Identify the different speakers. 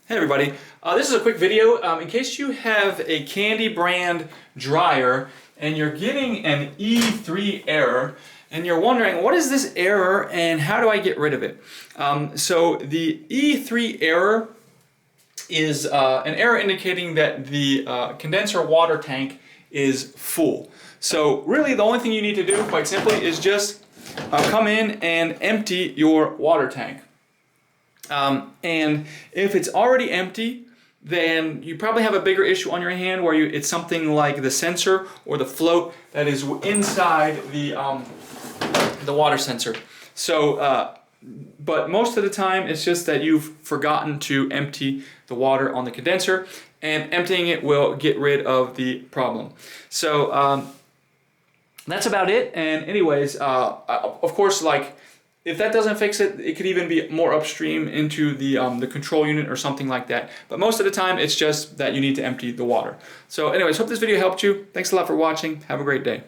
Speaker 1: Hey everybody, this is a quick video in case you have a Candy brand dryer and you're getting an E3 error and you're wondering what is this error and how do I get rid of it. So the E3 error is an error indicating that the condenser water tank is full. So really the only thing you need to do, quite simply, is just come in and empty your water tank. And if it's already empty, then you probably have a bigger issue on your hand where it's something like the sensor or the float that is inside the water sensor. So, but most of the time it's just that you've forgotten to empty the water on the condenser, and emptying it will get rid of the problem. So that's about it. And anyways, of course, like, if that doesn't fix it, it could even be more upstream into the control unit or something like that. But most of the time, it's just that you need to empty the water. So anyways, hope this video helped you. Thanks a lot for watching. Have a great day.